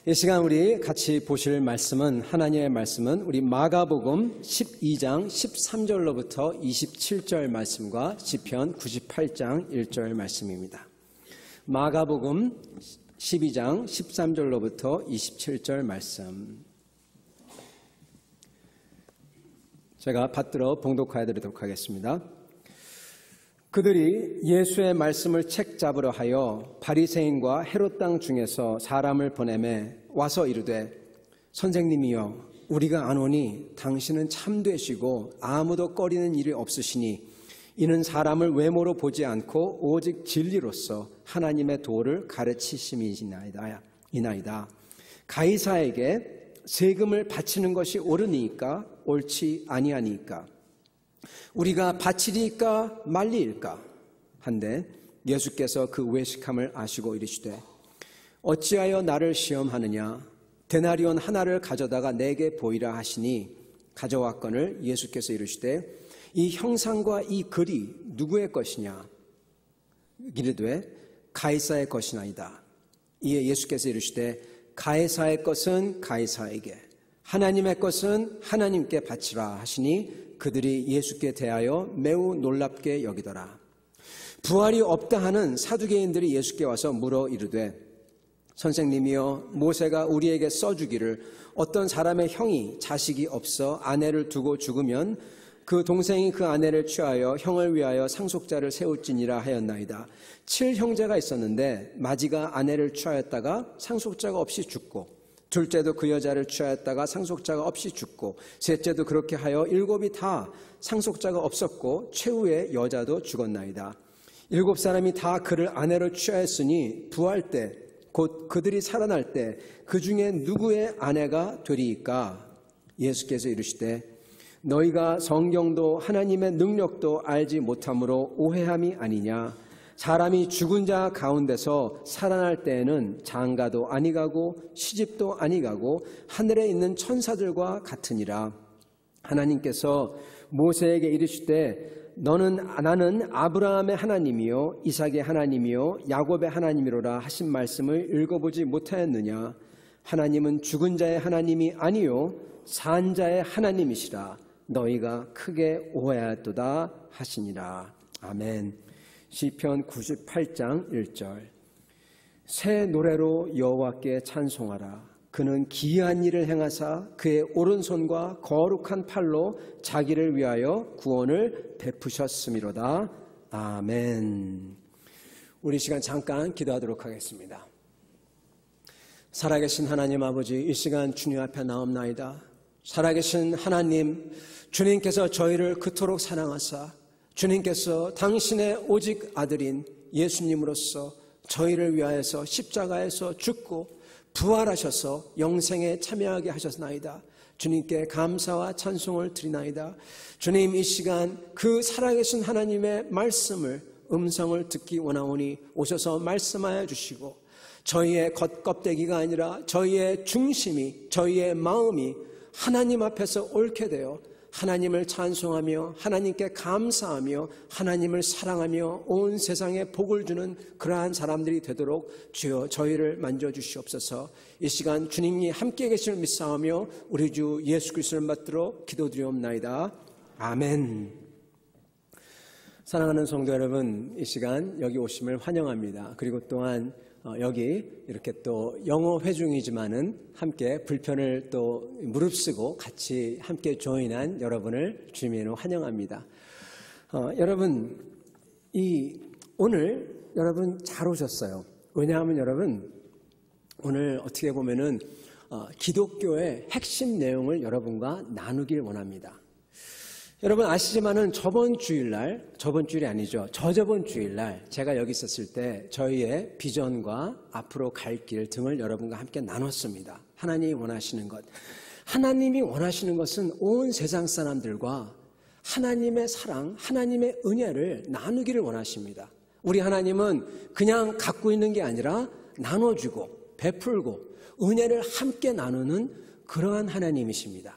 이 시간 우리 같이 보실 말씀은, 하나님의 말씀은 우리 마가복음 12장 13절로부터 27절 말씀과 시편 98장 1절 말씀입니다. 마가복음 12장 13절로부터 27절 말씀, 제가 받들어 봉독하여 드리도록 하겠습니다. 그들이 예수의 말씀을 책잡으려 하여 바리새인과 헤롯 땅 중에서 사람을 보내매 와서 이르되, 선생님이여, 우리가 아노니 당신은 참되시고 아무도 꺼리는 일이 없으시니 이는 사람을 외모로 보지 않고 오직 진리로서 하나님의 도를 가르치심이나이다. 가이사에게 세금을 바치는 것이 옳으니까 옳지 아니하니까 우리가 바치리까 말리일까 한데, 예수께서 그 외식함을 아시고 이르시되, 어찌하여 나를 시험하느냐? 데나리온 하나를 가져다가 내게 보이라 하시니 가져왔거늘 예수께서 이르시되, 이 형상과 이 글이 누구의 것이냐? 이르되 가이사의 것이나이다. 이에 예수께서 이르시되, 가이사의 것은 가이사에게, 하나님의 것은 하나님께 바치라 하시니 그들이 예수께 대하여 매우 놀랍게 여기더라. 부활이 없다 하는 사두개인들이 예수께 와서 물어 이르되, 선생님이여, 모세가 우리에게 써주기를 어떤 사람의 형이 자식이 없어 아내를 두고 죽으면 그 동생이 그 아내를 취하여 형을 위하여 상속자를 세울지니라 하였나이다. 7형제가 있었는데 마지가 아내를 취하였다가 상속자가 없이 죽고, 둘째도 그 여자를 취하였다가 상속자가 없이 죽고, 셋째도 그렇게 하여 7이 다 상속자가 없었고 최후의 여자도 죽었나이다. 7사람이 다 그를 아내로 취하였으니 부활 때 곧 그들이 살아날 때 그 중에 누구의 아내가 되리이까? 예수께서 이르시되, 너희가 성경도 하나님의 능력도 알지 못함으로 오해함이 아니냐? 사람이 죽은 자 가운데서 살아날 때에는 장가도 아니가고 시집도 아니가고 하늘에 있는 천사들과 같으니라. 하나님께서 모세에게 이르시되, 나는 아브라함의 하나님이요 이삭의 하나님이요 야곱의 하나님이로라 하신 말씀을 읽어보지 못하였느냐? 하나님은 죽은 자의 하나님이 아니요 산 자의 하나님이시라. 너희가 크게 오해하였도다 하시니라. 아멘. 시편 98장 1절. 새 노래로 여호와께 찬송하라. 그는 기이한 일을 행하사 그의 오른손과 거룩한 팔로 자기를 위하여 구원을 베푸셨음이로다. 아멘. 우리 시간 잠깐 기도하도록 하겠습니다. 살아계신 하나님 아버지, 이 시간 주님 앞에 나옵나이다. 살아계신 하나님, 주님께서 저희를 그토록 사랑하사 주님께서 당신의 오직 아들인 예수님으로서 저희를 위하여서 십자가에서 죽고 부활하셔서 영생에 참여하게 하셨나이다. 주님께 감사와 찬송을 드리나이다. 주님, 이 시간 그 살아계신 하나님의 말씀을, 음성을 듣기 원하오니 오셔서 말씀하여 주시고, 저희의 겉껍데기가 아니라 저희의 중심이, 저희의 마음이 하나님 앞에서 옳게 되어 하나님을 찬송하며 하나님께 감사하며 하나님을 사랑하며 온 세상에 복을 주는 그러한 사람들이 되도록 주여 저희를 만져주시옵소서. 이 시간 주님이 함께 계심을 믿사오며 우리 주 예수 그리스도를 받들어 기도드리옵나이다. 아멘. 사랑하는 성도 여러분, 이 시간 여기 오심을 환영합니다. 그리고 또한 여기 이렇게 또 영어 회중이지만은 함께 불편을 또 무릅쓰고 같이 함께 조인한 여러분을 주님으로 환영합니다. 여러분, 오늘 여러분 잘 오셨어요. 왜냐하면 여러분, 오늘 어떻게 보면은 기독교의 핵심 내용을 여러분과 나누길 원합니다. 여러분 아시지만은 저번 주일이 아니죠. 저저번 주일날 제가 여기 있었을 때 저희의 비전과 앞으로 갈 길 등을 여러분과 함께 나눴습니다. 하나님이 원하시는 것. 하나님이 원하시는 것은 온 세상 사람들과 하나님의 사랑, 하나님의 은혜를 나누기를 원하십니다. 우리 하나님은 그냥 갖고 있는 게 아니라 나눠주고 베풀고 은혜를 함께 나누는 그러한 하나님이십니다.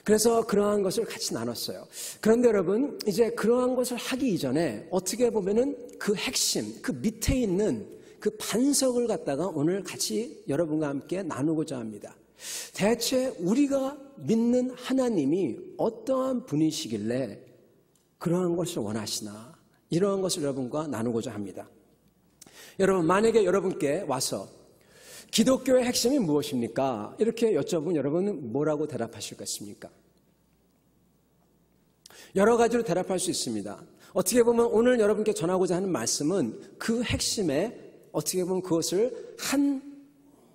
그래서 그러한 것을 같이 나눴어요. 그런데 여러분, 이제 그러한 것을 하기 이전에 어떻게 보면은 그 핵심, 그 밑에 있는 그 반석을 갖다가 오늘 같이 여러분과 함께 나누고자 합니다. 대체 우리가 믿는 하나님이 어떠한 분이시길래 그러한 것을 원하시나, 이러한 것을 여러분과 나누고자 합니다. 여러분, 만약에 여러분께 와서 기독교의 핵심이 무엇입니까? 이렇게 여쭤보면 여러분은 뭐라고 대답하실겠습니까? 여러 가지로 대답할 수 있습니다. 어떻게 보면 오늘 여러분께 전하고자 하는 말씀은 그 핵심에 어떻게 보면 그것을 한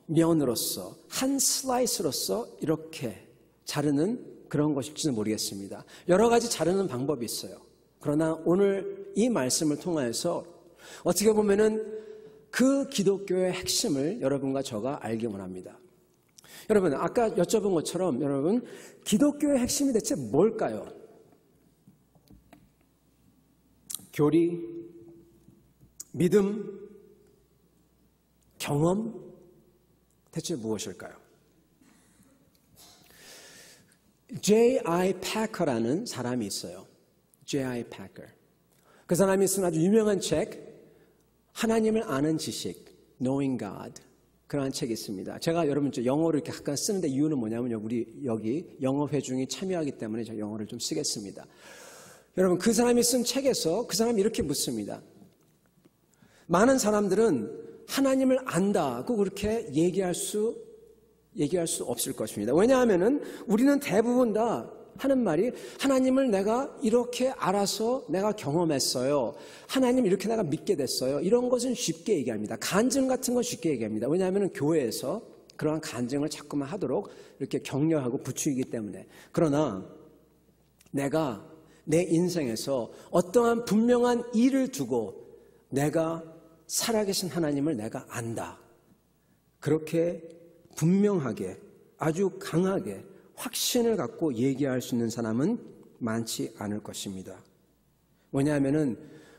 면으로서, 한 슬라이스로서 이렇게 자르는 그런 것일지는 모르겠습니다. 여러 가지 자르는 방법이 있어요. 그러나 오늘 이 말씀을 통하여서 어떻게 보면은 그 기독교의 핵심을 여러분과 저가 알기 원합니다. 여러분, 아까 여쭤본 것처럼 여러분, 기독교의 핵심이 대체 뭘까요? 교리, 믿음, 경험, 대체 무엇일까요? J.I. Packer라는 사람이 있어요. J.I. Packer. 그 사람이 쓴 아주 유명한 책, 하나님을 아는 지식, Knowing God. 그러한 책이 있습니다. 제가 여러분 영어를 이렇게 가끔 쓰는데 이유는 뭐냐면 우리 여기 영어 회중이 참여하기 때문에 제가 영어를 좀 쓰겠습니다. 여러분, 그 사람이 쓴 책에서 그 사람이 이렇게 묻습니다. 많은 사람들은 하나님을 안다고 그렇게 얘기할 수 없을 것입니다. 왜냐하면은 우리는 대부분 다 하는 말이 하나님을 내가 이렇게 알아서 내가 경험했어요. 하나님 이렇게 내가 믿게 됐어요. 이런 것은 쉽게 얘기합니다. 간증 같은 건 쉽게 얘기합니다. 왜냐하면 교회에서 그러한 간증을 자꾸만 하도록 이렇게 격려하고 부추기기 때문에. 그러나 내가 내 인생에서 어떠한 분명한 일을 두고 내가 살아계신 하나님을 내가 안다. 그렇게 분명하게 아주 강하게 확신을 갖고 얘기할 수 있는 사람은 많지 않을 것입니다. 왜냐하면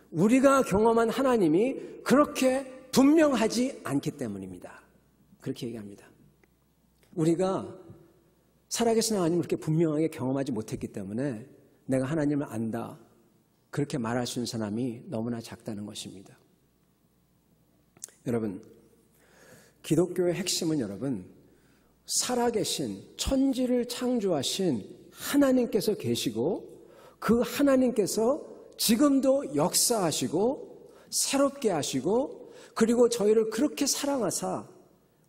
우리가 경험한 하나님이 그렇게 분명하지 않기 때문입니다. 그렇게 얘기합니다. 우리가 살아계신 하나님을 그렇게 분명하게 경험하지 못했기 때문에 내가 하나님을 안다. 그렇게 말할 수 있는 사람이 너무나 작다는 것입니다. 여러분, 기독교의 핵심은 여러분, 살아계신 천지를 창조하신 하나님께서 계시고 그 하나님께서 지금도 역사하시고 새롭게 하시고 그리고 저희를 그렇게 사랑하사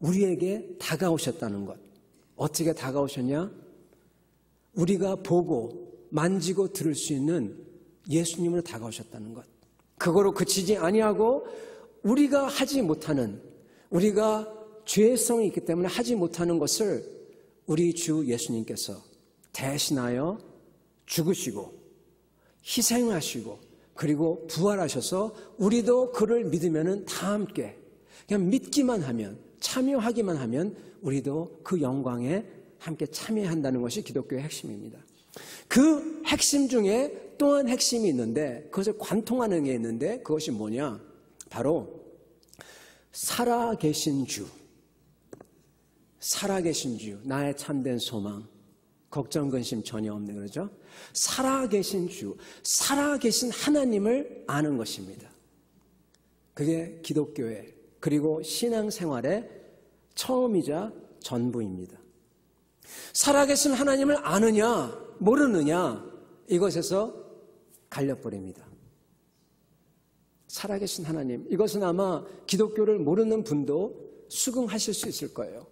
우리에게 다가오셨다는 것. 어떻게 다가오셨냐? 우리가 보고 만지고 들을 수 있는 예수님으로 다가오셨다는 것. 그거로 그치지 아니하고 우리가 하지 못하는, 우리가 죄성이 있기 때문에 하지 못하는 것을 우리 주 예수님께서 대신하여 죽으시고 희생하시고 그리고 부활하셔서 우리도 그를 믿으면 다 함께 그냥 믿기만 하면, 참여하기만 하면 우리도 그 영광에 함께 참여한다는 것이 기독교의 핵심입니다. 그 핵심 중에 또한 핵심이 있는데 그것을 관통하는 게 있는데 그것이 뭐냐? 바로 살아계신 주. 살아계신 주, 나의 참된 소망, 걱정, 근심 전혀 없는 그러죠? 살아계신 주, 살아계신 하나님을 아는 것입니다. 그게 기독교의 그리고 신앙생활의 처음이자 전부입니다. 살아계신 하나님을 아느냐, 모르느냐, 이것에서 갈려버립니다. 살아계신 하나님, 이것은 아마 기독교를 모르는 분도 수긍하실 수 있을 거예요.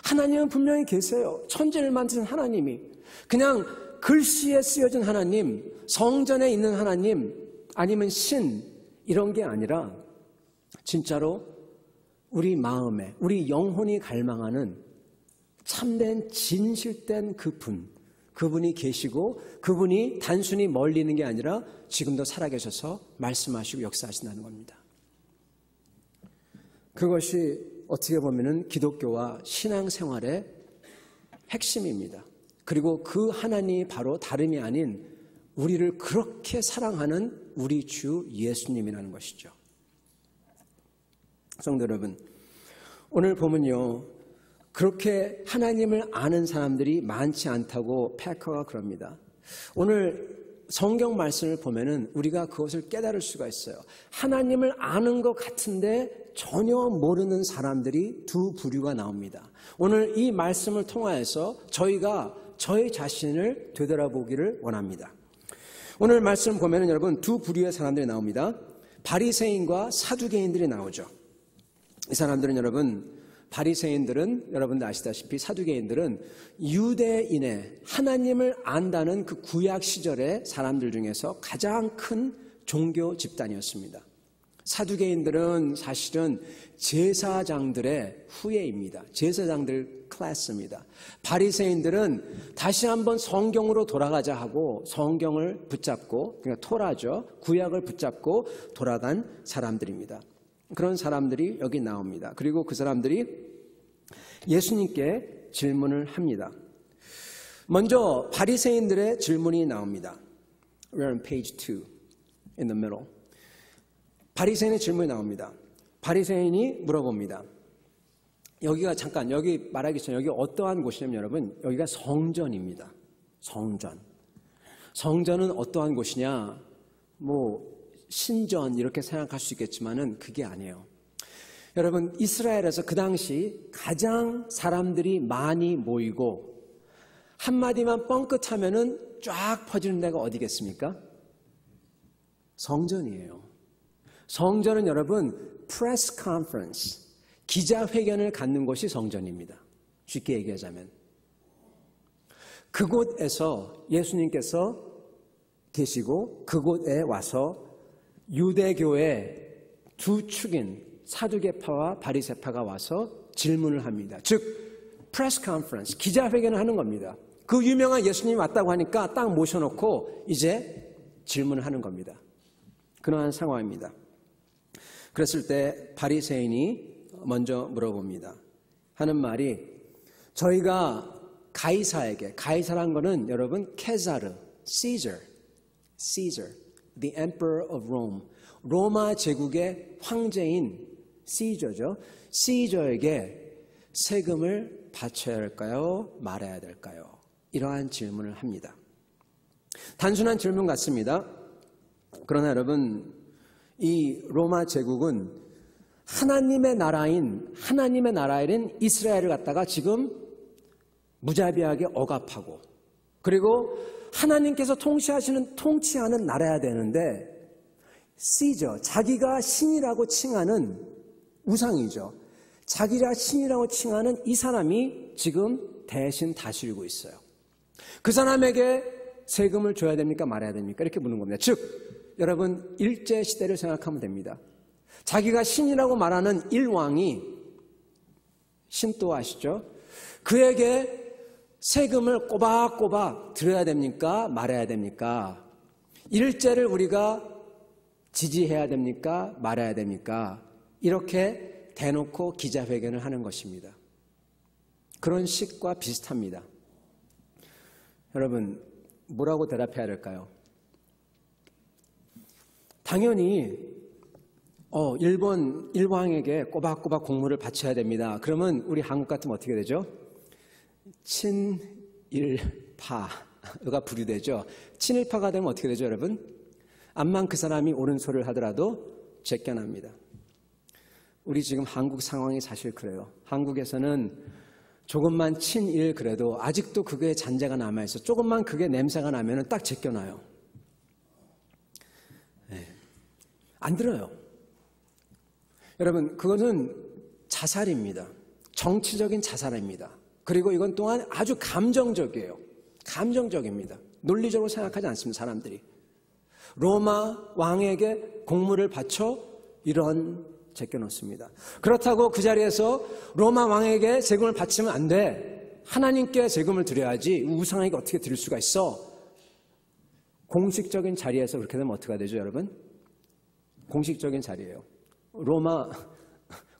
하나님은 분명히 계세요. 천지를 만드신 하나님이. 그냥 글씨에 쓰여진 하나님, 성전에 있는 하나님, 아니면 신, 이런 게 아니라 진짜로 우리 마음에, 우리 영혼이 갈망하는 참된 진실된 그분이 계시고 그분이 단순히 멀리 있는 게 아니라 지금도 살아계셔서 말씀하시고 역사하신다는 겁니다. 그것이 어떻게 보면은 기독교와 신앙생활의 핵심입니다. 그리고 그 하나님이 바로 다름이 아닌 우리를 그렇게 사랑하는 우리 주 예수님이라는 것이죠. 성도 여러분, 오늘 보면요, 그렇게 하나님을 아는 사람들이 많지 않다고 패커가 그럽니다. 오늘 성경 말씀을 보면은 우리가 그것을 깨달을 수가 있어요. 하나님을 아는 것 같은데 전혀 모르는 사람들이 두 부류가 나옵니다. 오늘 이 말씀을 통하여서 저희가 저희 자신을 되돌아보기를 원합니다. 오늘 말씀 보면은 여러분 두 부류의 사람들이 나옵니다. 바리새인과 사두개인들이 나오죠. 이 사람들은 여러분, 바리새인들은 여러분들 아시다시피 사두개인들은 유대인의 하나님을 안다는 그 구약 시절의 사람들 중에서 가장 큰 종교 집단이었습니다. 사두개인들은 사실은 제사장들의 후예입니다. 제사장들 클래스입니다. 바리새인들은 다시 한번 성경으로 돌아가자 하고 성경을 붙잡고, 그러니까 토라죠. 구약을 붙잡고 돌아간 사람들입니다. 그런 사람들이 여기 나옵니다. 그리고 그 사람들이 예수님께 질문을 합니다. 먼저 바리새인들의 질문이 나옵니다. We're on page 2 in the middle. 바리새인의 질문이 나옵니다. 바리새인이 물어봅니다. 여기가 잠깐 여기 말하기 전에 여기 어떠한 곳이냐면 여러분, 여기가 성전입니다. 성전. 성전은 어떠한 곳이냐? 신전 이렇게 생각할 수 있겠지만은 그게 아니에요. 여러분, 이스라엘에서 그 당시 가장 사람들이 많이 모이고 한마디만 뻥끗하면은 쫙 퍼지는 데가 어디겠습니까? 성전이에요. 성전은 여러분 프레스 컨퍼런스, 기자회견을 갖는 곳이 성전입니다. 쉽게 얘기하자면 그곳에서 예수님께서 계시고 그곳에 와서 유대교의 두 축인 사두개파와 바리새파가 와서 질문을 합니다. 즉 프레스 컨퍼런스, 기자회견을 하는 겁니다. 그 유명한 예수님이 왔다고 하니까 딱 모셔놓고 이제 질문을 하는 겁니다. 그러한 상황입니다. 그랬을 때 바리새인이 먼저 물어봅니다. 하는 말이, 저희가 가이사에게, 가이사란 거는 여러분 케사르, Caesar, the Emperor of Rome, 로마 제국의 황제인 시저죠. 시저에게 세금을 바쳐야 할까요? 말아야 될까요? 이러한 질문을 합니다. 단순한 질문 같습니다. 그러나 여러분, 이 로마 제국은 하나님의 나라인 이스라엘을 갖다가 지금 무자비하게 억압하고, 그리고 하나님께서 통치하는 나라야 되는데 시저, 자기가 신이라고 칭하는 우상이죠. 자기가 신이라고 칭하는 이 사람이 지금 대신 다스리고 있어요. 그 사람에게 세금을 줘야 됩니까? 말아야 됩니까? 이렇게 묻는 겁니다. 즉 여러분, 일제시대를 생각하면 됩니다. 자기가 신이라고 말하는 일왕이, 신도 아시죠? 그에게 세금을 꼬박꼬박 드려야 됩니까? 말아야 됩니까? 일제를 우리가 지지해야 됩니까? 말아야 됩니까? 이렇게 대놓고 기자회견을 하는 것입니다. 그런 식과 비슷합니다. 여러분, 뭐라고 대답해야 될까요? 당연히 일왕에게 꼬박꼬박 공물을 바쳐야 됩니다. 그러면 우리 한국 같으면 어떻게 되죠? 친일파가 분류되죠. 친일파가 되면 어떻게 되죠, 여러분? 암만 그 사람이 옳은 소리를 하더라도 제껴납니다. 우리 지금 한국 상황이 사실 그래요. 한국에서는 조금만 친일 그래도 아직도 그게 잔재가 남아있어. 조금만 그게 냄새가 나면 딱 제껴놔요. 네. 안 들어요. 여러분, 그것은 자살입니다. 정치적인 자살입니다. 그리고 이건 또한 아주 감정적이에요. 감정적입니다. 논리적으로 생각하지 않습니다, 사람들이. 로마 왕에게 공물을 바쳐 이런 제껴놓습니다. 그렇다고 그 자리에서 로마 왕에게 세금을 바치면 안 돼. 하나님께 세금을 드려야지. 우상에게 어떻게 드릴 수가 있어? 공식적인 자리에서 그렇게 되면 어떻게 되죠, 여러분? 공식적인 자리예요. 로마,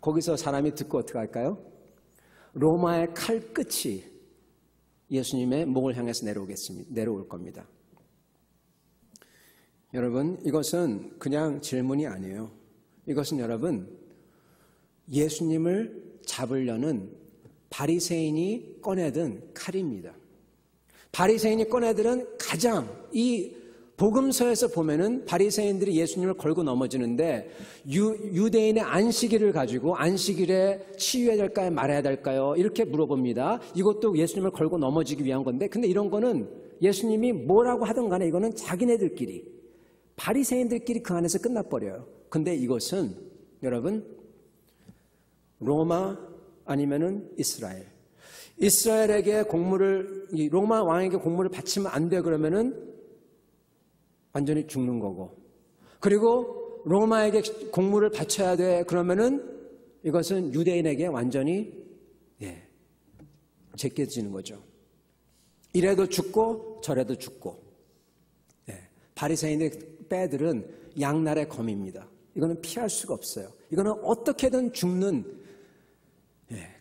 거기서 사람이 듣고 어떻게 할까요? 로마의 칼끝이 예수님의 목을 향해서 내려올 겁니다. 여러분, 이것은 그냥 질문이 아니에요. 이것은 여러분, 예수님을 잡으려는 바리새인이 꺼내든 칼입니다. 바리새인이 꺼내들은 가장 이 복음서에서 보면은 바리새인들이 예수님을 걸고 넘어지는데 유대인의 안식일을 가지고 안식일에 치유해야 될까요? 말아야 될까요? 이렇게 물어봅니다. 이것도 예수님을 걸고 넘어지기 위한 건데, 근데 이런 거는 예수님이 뭐라고 하든 간에 이거는 자기네들끼리, 바리새인들끼리 그 안에서 끝나버려요. 근데 이것은 여러분 로마 아니면은 이스라엘에게 로마 왕에게 공물을 바치면 안 돼 그러면은 완전히 죽는 거고, 그리고 로마에게 공물을 바쳐야 돼 그러면은 이것은 유대인에게 완전히 제껴지는 거죠. 이래도 죽고 저래도 죽고. 바리새인의 빼들은 양날의 검입니다. 이거는 피할 수가 없어요. 이거는 어떻게든 죽는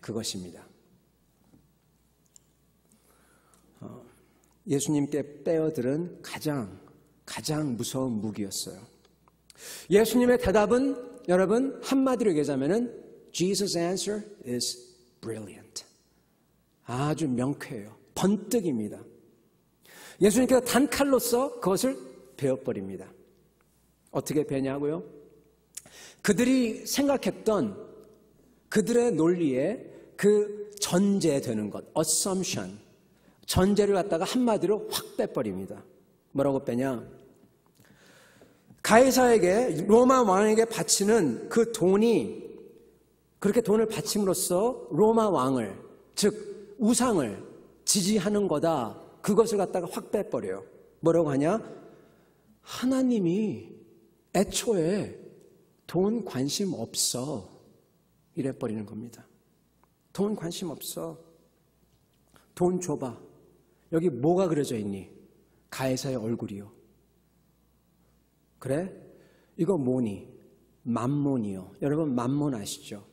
그것입니다. 예수님께 빼어들은 가장 무서운 무기였어요. 예수님의 대답은 여러분 한마디로 얘기하자면은 Jesus' answer is brilliant. 아주 명쾌해요. 번뜩입니다. 예수님께서 단칼로서 그것을 베어버립니다. 어떻게 베냐고요? 그들이 생각했던 그들의 논리에 그 전제되는 것, assumption, 전제를 갖다가 한마디로 확 빼버립니다. 뭐라고 빼냐? 가이사에게, 로마 왕에게 바치는 그 돈이, 그렇게 돈을 바침으로써 로마 왕을, 즉 우상을 지지하는 거다. 그것을 갖다가 확 빼버려요. 뭐라고 하냐? 하나님이 애초에 돈 관심 없어. 이래버리는 겁니다. 돈 관심 없어. 돈 줘봐. 여기 뭐가 그려져 있니? 가이사의 얼굴이요. 그래? 이거 뭐니? 맘몬이요. 여러분 맘몬 아시죠?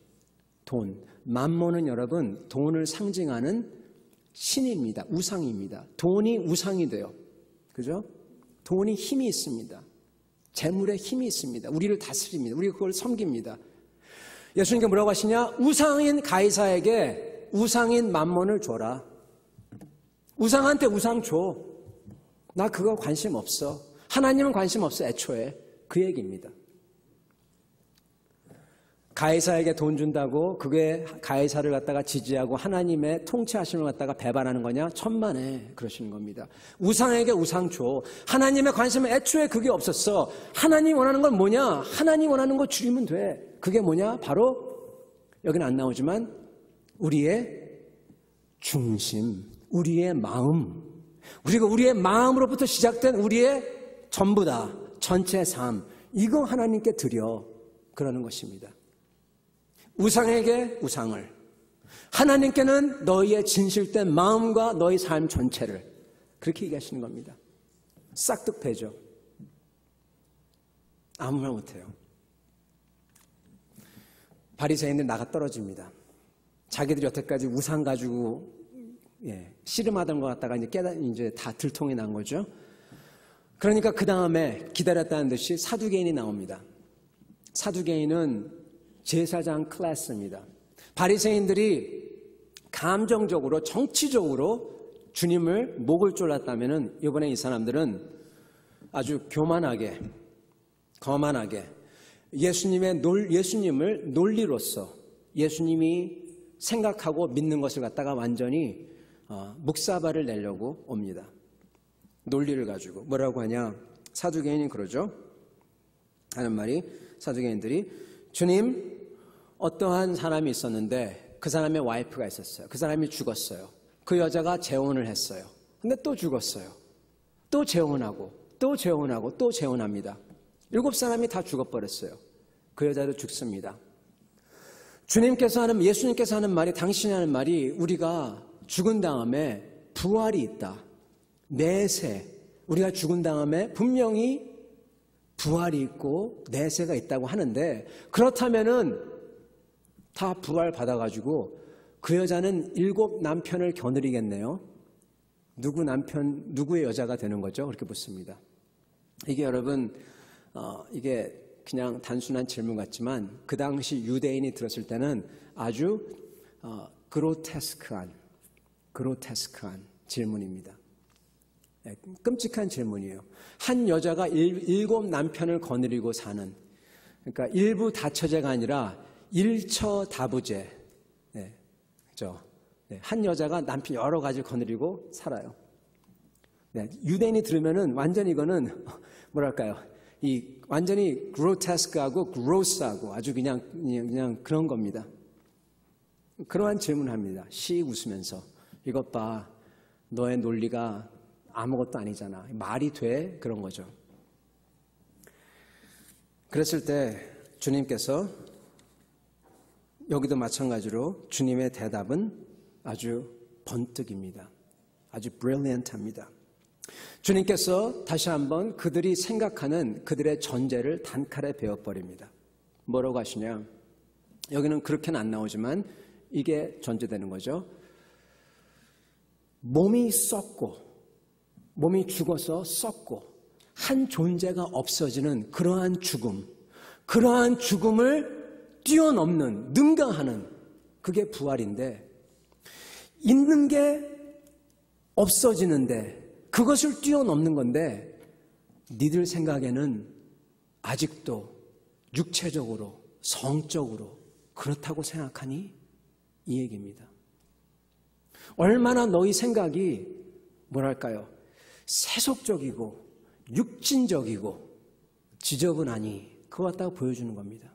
돈. 맘몬은 여러분 돈을 상징하는 신입니다. 우상입니다. 돈이 우상이 돼요. 그죠? 돈이 힘이 있습니다. 재물에 힘이 있습니다. 우리를 다스립니다. 우리가 그걸 섬깁니다. 예수님께 뭐라고 하시냐? 우상인 가이사에게 우상인 맘몬을 줘라. 우상한테 우상 줘. 나 그거 관심 없어. 하나님은 관심 없어. 애초에. 그 얘기입니다. 가이사에게 돈 준다고 그게 가이사를 갖다가 지지하고 하나님의 통치하심을 갖다가 배반하는 거냐? 천만에 그러시는 겁니다. 우상에게 우상 줘. 하나님의 관심은 애초에 그게 없었어. 하나님 원하는 건 뭐냐? 하나님 원하는 거 줄이면 돼. 그게 뭐냐? 바로 여기는 안 나오지만 우리의 중심, 우리의 마음. 우리가 우리의 마음으로부터 시작된 우리의 전부다. 전체 삶. 이거 하나님께 드려. 그러는 것입니다. 우상에게 우상을, 하나님께는 너희의 진실된 마음과 너희 삶 전체를, 그렇게 얘기하시는 겁니다. 싹둑배죠. 아무 말 못해요. 바리새인들 나가 떨어집니다. 자기들이 여태까지 우상 가지고 씨름하던 것 같다가 이제 다 들통이 난 거죠. 그러니까 그 다음에 기다렸다는 듯이 사두개인이 나옵니다. 사두개인은 제사장 클래스입니다. 바리새인들이 감정적으로, 정치적으로 주님을 목을 졸랐다면은 이번에 이 사람들은 아주 교만하게, 거만하게 예수님을 논리로서 예수님이 생각하고 믿는 것을 갖다가 완전히 묵사발을 내려고 옵니다. 논리를 가지고 뭐라고 하냐? 사두개인이 그러죠. 하는 말이, 사두개인들이 주님, 어떠한 사람이 있었는데 그 사람의 와이프가 있었어요. 그 사람이 죽었어요. 그 여자가 재혼을 했어요. 근데 또 죽었어요. 또 재혼하고 또 재혼하고 또 재혼합니다. 7사람이 다 죽어버렸어요. 그 여자도 죽습니다. 예수님께서 하는 말이, 당신이 하는 말이, 우리가 죽은 다음에 부활이 있다. 내세. 우리가 죽은 다음에 분명히 부활이 있고 내세가 있다고 하는데, 그렇다면은 다 부활 받아가지고 그 여자는 7 남편을 겨누리겠네요. 누구의 여자가 되는 거죠? 그렇게 묻습니다. 이게 여러분, 이게 그냥 단순한 질문 같지만 그 당시 유대인이 들었을 때는 아주 그로테스크한 질문입니다. 끔찍한 질문이에요. 한 여자가 7 남편을 거느리고 사는, 그러니까 일부 다처제가 아니라 일처다부제. 네, 그죠? 네, 한 여자가 남편 여러 가지를 거느리고 살아요. 네, 유대인이 들으면은 완전히 이거는 뭐랄까요? 완전히 그로테스크하고 그로스하고 아주 그냥 그런 겁니다. 그러한 질문을 합니다. 씩 웃으면서. 이것 봐. 너의 논리가 아무것도 아니잖아. 말이 돼? 그런 거죠. 그랬을 때 주님께서 여기도 마찬가지로 주님의 대답은 아주 번뜩입니다. 아주 브릴리언트합니다. 주님께서 다시 한번 그들이 생각하는 그들의 전제를 단칼에 베어버립니다. 뭐라고 하시냐? 여기는 그렇게는 안 나오지만 이게 전제되는 거죠. 몸이 썩고, 몸이 죽어서 썩고 한 존재가 없어지는 그러한 죽음, 그러한 죽음을 뛰어넘는, 능가하는 그게 부활인데, 있는 게 없어지는데 그것을 뛰어넘는 건데 니들 생각에는 아직도 육체적으로, 성적으로 그렇다고 생각하니? 이 얘기입니다. 얼마나 너희 생각이 뭐랄까요? 세속적이고 육신적이고 지저분하니 그거 갖다가 보여주는 겁니다.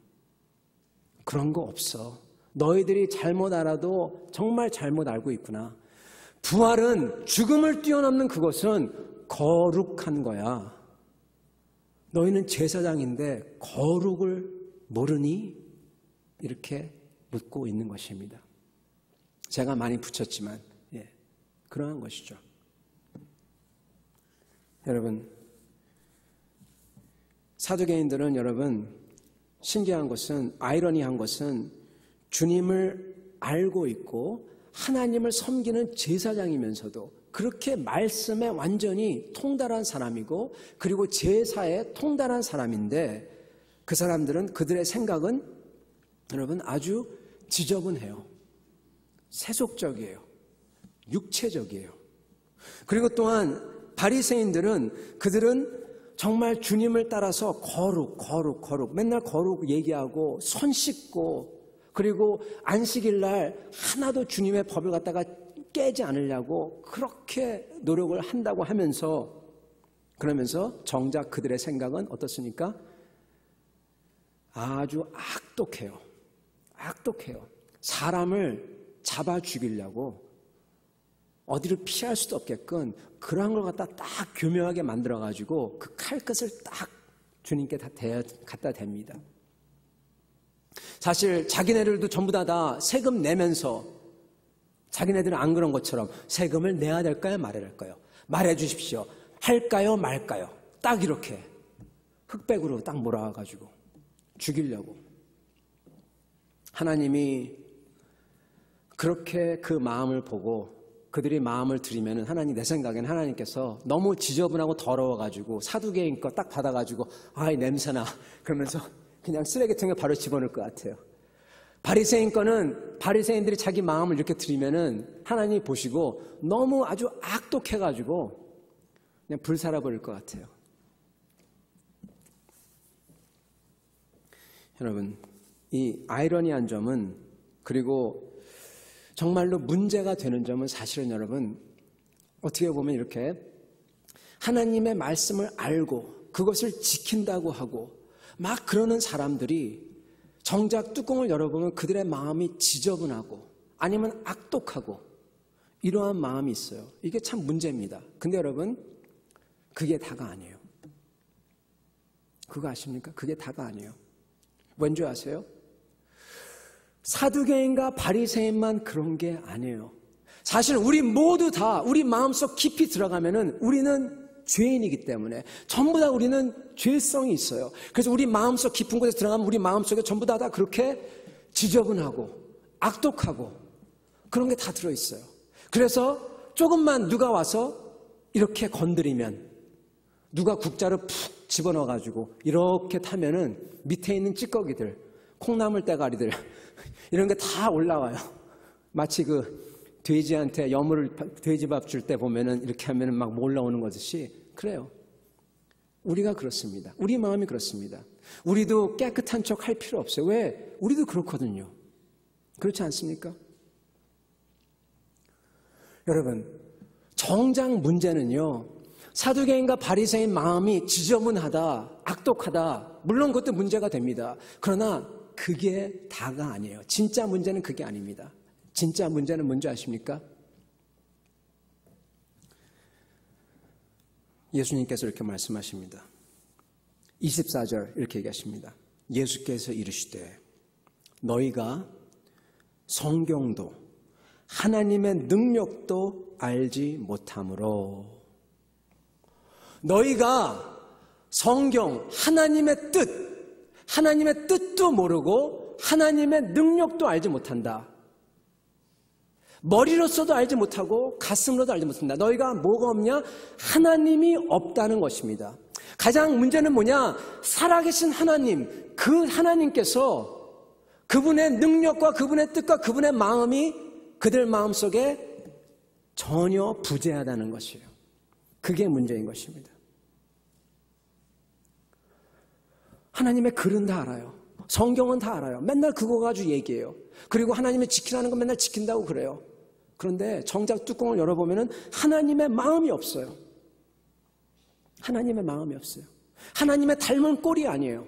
그런 거 없어. 너희들이 잘못 알아도 정말 잘못 알고 있구나. 부활은 죽음을 뛰어넘는 그것은 거룩한 거야. 너희는 제사장인데 거룩을 모르니? 이렇게 묻고 있는 것입니다. 제가 많이 붙였지만 그러한 것이죠. 여러분, 사두개인들은 여러분 신기한 것은, 아이러니한 것은 주님을 알고 있고 하나님을 섬기는 제사장이면서도 그렇게 말씀에 완전히 통달한 사람이고 그리고 제사에 통달한 사람인데 그 사람들은, 그들의 생각은 여러분 아주 지저분해요. 세속적이에요. 육체적이에요. 그리고 또한 바리새인들은, 그들은 정말 주님을 따라서 거룩 맨날 거룩 얘기하고 손 씻고 그리고 안식일 날 하나도 주님의 법을 갖다가 깨지 않으려고 그렇게 노력을 한다고 하면서, 그러면서 정작 그들의 생각은 어떻습니까? 아주 악독해요. 사람을 잡아 죽이려고 어디를 피할 수도 없게끔 그러한 걸 딱 교묘하게 만들어가지고 그 칼끝을 딱 주님께 갖다 댑니다. 사실 자기네들도 전부 다 세금 내면서, 자기네들은 안 그런 것처럼 세금을 내야 될까요? 말아야 될까요? 말해 주십시오. 할까요? 말까요? 딱 이렇게 흑백으로 딱 몰아가지고 죽이려고. 하나님이 그렇게 그 마음을 보고 그들이 마음을 들이면 하나님, 내 생각에는 하나님께서 너무 지저분하고 더러워가지고 사두개인 거 딱 받아가지고 아이 냄새나 그러면서 그냥 쓰레기통에 바로 집어넣을 것 같아요. 바리새인 거는 바리새인들이 자기 마음을 이렇게 들이면은 하나님이 보시고 너무 아주 악독해가지고 그냥 불살아버릴 것 같아요. 여러분, 이 아이러니한 점은, 그리고 정말로 문제가 되는 점은 사실은 여러분 어떻게 보면 이렇게 하나님의 말씀을 알고 그것을 지킨다고 하고 막 그러는 사람들이 정작 뚜껑을 열어보면 그들의 마음이 지저분하고 아니면 악독하고 이러한 마음이 있어요. 이게 참 문제입니다. 근데 여러분 그게 다가 아니에요. 그거 아십니까? 그게 다가 아니에요. 왠지 아세요? 사두개인과 바리새인만 그런 게 아니에요. 사실 우리 모두 다 우리 마음속 깊이 들어가면은 우리는 죄인이기 때문에 전부 다 우리는 죄성이 있어요. 그래서 우리 마음속 깊은 곳에 들어가면 우리 마음속에 전부 다 그렇게 지저분하고 악독하고 그런 게 다 들어있어요. 그래서 조금만 누가 와서 이렇게 건드리면, 누가 국자를 푹 집어넣어가지고 이렇게 타면은 밑에 있는 찌꺼기들, 콩나물 대가리들 이런 게 다 올라와요. 마치 그 돼지한테 돼지밥 줄 때 보면은 이렇게 하면은 막 올라오는 것이 그래요. 우리가 그렇습니다. 우리 마음이 그렇습니다. 우리도 깨끗한 척 할 필요 없어요. 왜? 우리도 그렇거든요. 그렇지 않습니까? 여러분, 정작 문제는요, 사두개인과 바리새인 마음이 지저분하다, 악독하다, 물론 그것도 문제가 됩니다. 그러나 그게 다가 아니에요. 진짜 문제는 그게 아닙니다. 진짜 문제는 뭔지 아십니까? 예수님께서 이렇게 말씀하십니다. 24절 이렇게 얘기하십니다. 예수께서 이르시되 너희가 성경도 하나님의 능력도 알지 못하므로, 너희가 성경, 하나님의 뜻도 모르고 하나님의 능력도 알지 못한다. 머리로서도 알지 못하고 가슴으로도 알지 못한다. 너희가 뭐가 없냐? 하나님이 없다는 것입니다. 가장 문제는 뭐냐? 살아계신 하나님, 그 하나님께서 그분의 능력과 그분의 뜻과 그분의 마음이 그들 마음속에 전혀 부재하다는 것이에요. 그게 문제인 것입니다. 하나님의 글은 다 알아요. 성경은 다 알아요. 맨날 그거 가지고 얘기해요. 그리고 하나님의 지키라는 건 맨날 지킨다고 그래요. 그런데 정작 뚜껑을 열어보면 하나님의 마음이 없어요. 하나님의 마음이 없어요. 하나님의 닮은 꼴이 아니에요.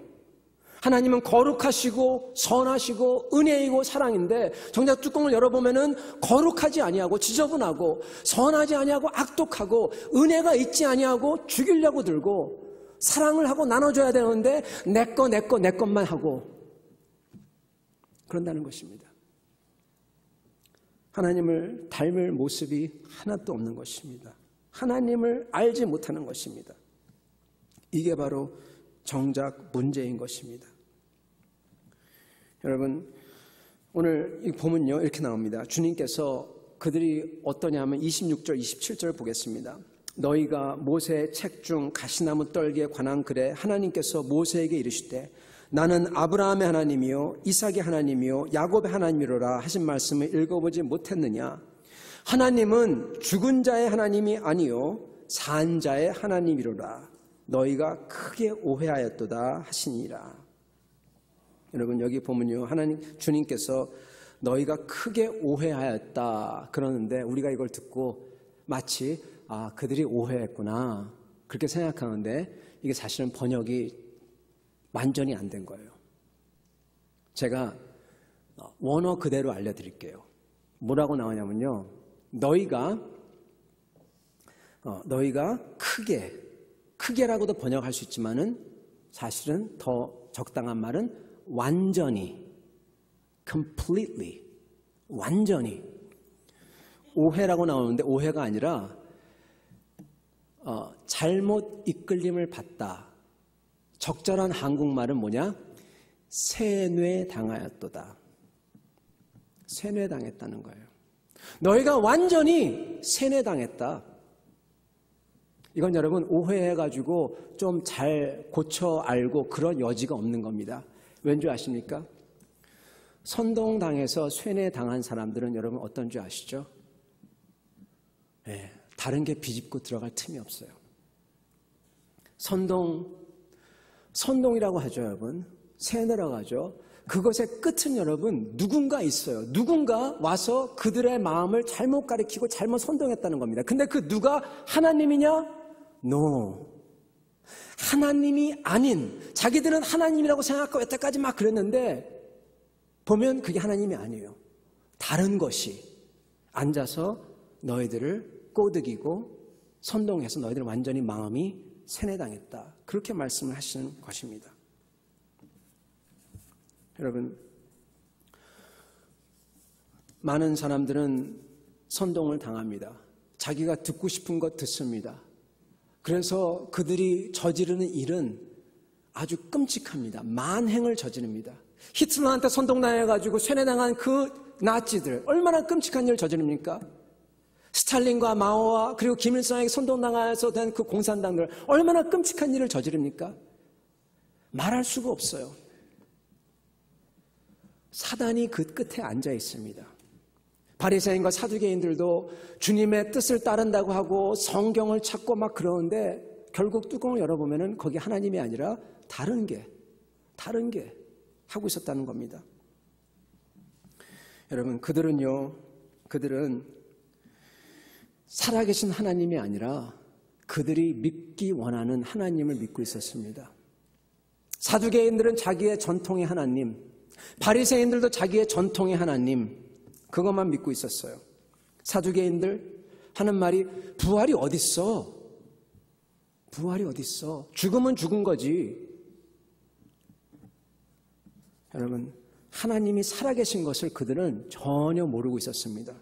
하나님은 거룩하시고 선하시고 은혜이고 사랑인데 정작 뚜껑을 열어보면 거룩하지 아니하고 지저분하고 선하지 아니하고 악독하고 은혜가 있지 아니하고 죽이려고 들고 사랑을 하고 나눠줘야 되는데 내 것만 하고 그런다는 것입니다. 하나님을 닮을 모습이 하나도 없는 것입니다. 하나님을 알지 못하는 것입니다. 이게 바로 정작 문제인 것입니다. 여러분, 오늘 이 보면요 이렇게 나옵니다. 주님께서 그들이 어떠냐면 26절, 27절 보겠습니다. 너희가 모세의 책 중 가시나무 떨기에 관한 글에 하나님께서 모세에게 이르시되 나는 아브라함의 하나님이요 이삭의 하나님이요 야곱의 하나님이로라 하신 말씀을 읽어보지 못했느냐? 하나님은 죽은 자의 하나님이 아니요 산 자의 하나님이로라. 너희가 크게 오해하였도다 하시니라. 여러분, 여기 보면요 하나님 주님께서 너희가 크게 오해하였다 그러는데 우리가 이걸 듣고 마치 그들이 오해했구나 그렇게 생각하는데 이게 사실은 번역이 완전히 안 된 거예요. 제가 원어 그대로 알려드릴게요. 뭐라고 나오냐면요, 너희가 크게라고도 번역할 수 있지만은 사실은 더 적당한 말은 완전히, completely, 완전히. 오해라고 나오는데 오해가 아니라 잘못 이끌림을 받다. 적절한 한국말은 뭐냐? 세뇌당하였도다. 세뇌당했다는 거예요. 너희가 완전히 세뇌당했다. 이건 여러분 오해해가지고 좀 잘 고쳐 알고 그런 여지가 없는 겁니다. 왠지 아십니까? 선동당해서 세뇌당한 사람들은 여러분 어떤 줄 아시죠? 네, 다른 게 비집고 들어갈 틈이 없어요. 선동이라고 하죠, 여러분. 세뇌라고 하죠. 그것의 끝은 여러분 누군가 있어요. 누군가 와서 그들의 마음을 잘못 가리키고 잘못 선동했다는 겁니다. 근데 그 누가 하나님이냐? No. 하나님이 아닌, 자기들은 하나님이라고 생각하고 여태까지 막 그랬는데 보면 그게 하나님이 아니에요. 다른 것이 앉아서 너희들을 꼬드기고 선동해서 너희들 완전히 마음이 세뇌당했다. 그렇게 말씀을 하시는 것입니다. 여러분, 많은 사람들은 선동을 당합니다. 자기가 듣고 싶은 것 듣습니다. 그래서 그들이 저지르는 일은 아주 끔찍합니다. 만행을 저지릅니다. 히틀러한테 선동당해가지고 세뇌당한 그 나치들 얼마나 끔찍한 일을 저지릅니까? 스탈린과 마오와 그리고 김일성에게 선동당해서 된 그 공산당들 얼마나 끔찍한 일을 저지릅니까? 말할 수가 없어요. 사단이 그 끝에 앉아 있습니다. 바리새인과 사두개인들도 주님의 뜻을 따른다고 하고 성경을 찾고 막 그러는데 결국 뚜껑을 열어보면 거기 하나님이 아니라 다른 게 하고 있었다는 겁니다. 여러분, 그들은 살아계신 하나님이 아니라 그들이 믿기 원하는 하나님을 믿고 있었습니다. 사두개인들은 자기의 전통의 하나님, 바리새인들도 자기의 전통의 하나님, 그것만 믿고 있었어요. 사두개인들 하는 말이 부활이 어딨어? 부활이 어딨어? 죽으면 죽은 거지. 여러분, 하나님이 살아계신 것을 그들은 전혀 모르고 있었습니다.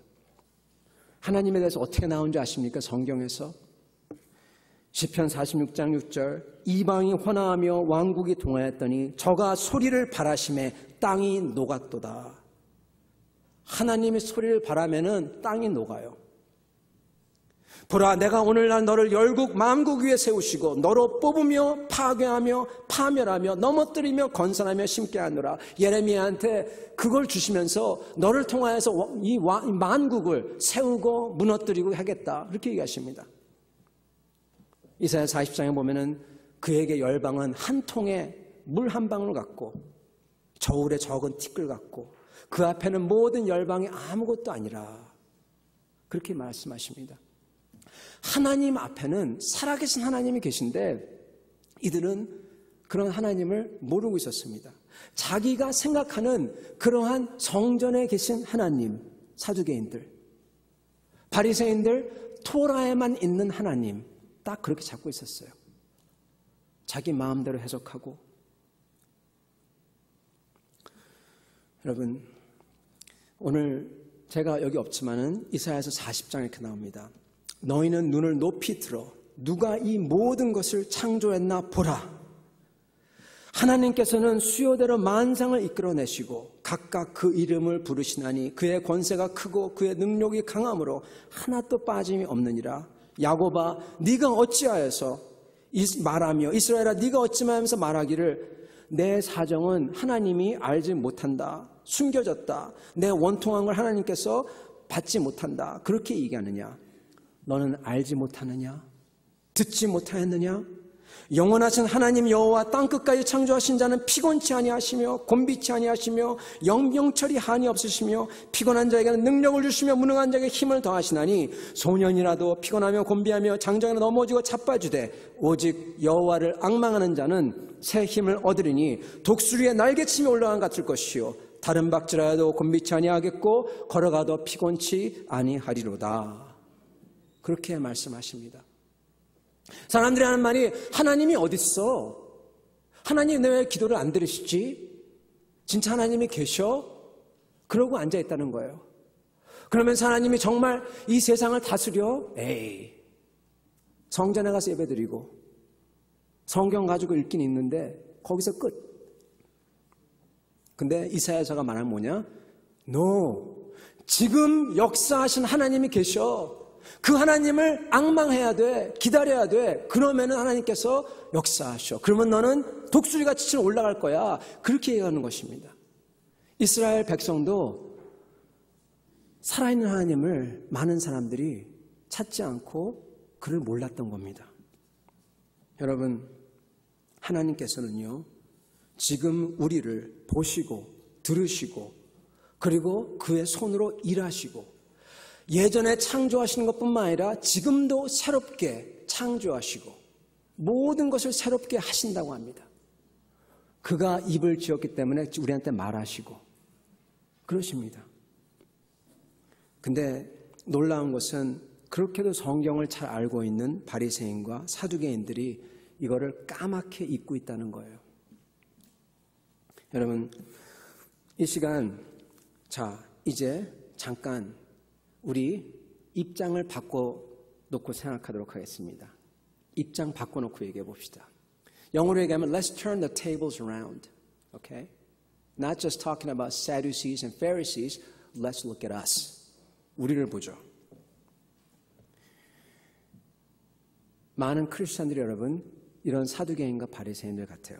하나님에 대해서 어떻게 나온지 아십니까? 성경에서 시편 46장 6절 이방이 혼화하며 왕국이 동하였더니 저가 소리를 바라심에 땅이 녹았도다. 하나님이 소리를 바라면은 땅이 녹아요. 보라, 내가 오늘날 너를 열국 만국 위에 세우시고 너로 뽑으며 파괴하며 파멸하며 넘어뜨리며 건설하며 심게 하노라. 예레미야한테 그걸 주시면서 너를 통하여서 이 만국을 세우고 무너뜨리고 하겠다, 그렇게 얘기하십니다. 이사야 40장에 보면은 그에게 열방은 한 통에 물 한 방울 같고 저울에 적은 티끌 같고 그 앞에는 모든 열방이 아무것도 아니라, 그렇게 말씀하십니다. 하나님 앞에는 살아계신 하나님이 계신데 이들은 그런 하나님을 모르고 있었습니다. 자기가 생각하는 그러한 성전에 계신 하나님, 사두개인들, 바리새인들, 토라에만 있는 하나님, 딱 그렇게 잡고 있었어요. 자기 마음대로 해석하고. 여러분, 오늘 제가 여기 없지만은 이사야서 40장 이렇게 나옵니다. 너희는 눈을 높이 들어 누가 이 모든 것을 창조했나 보라. 하나님께서는 수요대로 만상을 이끌어내시고 각각 그 이름을 부르시나니 그의 권세가 크고 그의 능력이 강함으로 하나도 빠짐이 없느니라. 야곱아, 네가 어찌하여서 말하며 이스라엘아, 네가 어찌하면서 말하기를 내 사정은 하나님이 알지 못한다, 숨겨졌다, 내 원통한 걸 하나님께서 받지 못한다, 그렇게 얘기하느냐? 너는 알지 못하느냐? 듣지 못하였느냐? 영원하신 하나님 여호와 땅끝까지 창조하신 자는 피곤치 아니하시며 곤비치 아니하시며 영영철이 한이 없으시며 피곤한 자에게는 능력을 주시며 무능한 자에게 힘을 더하시나니 소년이라도 피곤하며 곤비하며 장정이나 넘어지고 자빠지되 오직 여호와를 앙망하는 자는 새 힘을 얻으리니 독수리의 날개침이 올라간 같을 것이요 다른 박질하여도 곤비치 아니하겠고 걸어가도 피곤치 아니하리로다. 그렇게 말씀하십니다. 사람들이 하는 말이 하나님이 어딨어? 하나님 왜 기도를 안 들으시지? 진짜 하나님이 계셔? 그러고 앉아있다는 거예요. 그러면서 하나님이 정말 이 세상을 다스려? 에이, 성전에 가서 예배드리고 성경 가지고 읽긴 읽는데 거기서 끝. 근데 이사야서가 말하는 뭐냐? No, 지금 역사하신 하나님이 계셔. 그 하나님을 앙망해야 돼. 기다려야 돼. 그러면은 하나님께서 역사하셔. 그러면 너는 독수리같이 치러 올라갈 거야. 그렇게 얘기하는 것입니다. 이스라엘 백성도 살아있는 하나님을 많은 사람들이 찾지 않고 그를 몰랐던 겁니다. 여러분, 하나님께서는요, 지금 우리를 보시고 들으시고 그리고 그의 손으로 일하시고 예전에 창조하시는 것뿐만 아니라 지금도 새롭게 창조하시고 모든 것을 새롭게 하신다고 합니다. 그가 입을 지었기 때문에 우리한테 말하시고 그러십니다. 근데 놀라운 것은 그렇게도 성경을 잘 알고 있는 바리새인과 사두개인들이 이거를 까맣게 잊고 있다는 거예요. 여러분, 이 시간, 자, 이제 잠깐 우리 입장을 바꿔놓고 생각하도록 하겠습니다. 입장 바꿔놓고 얘기해 봅시다. 영어로 얘기하면 Let's turn the tables around. Okay? Not just talking about Sadducees and Pharisees. Let's look at us. 우리를 보죠. 많은 크리스천들이 여러분 이런 사두개인과 바리새인들 같아요.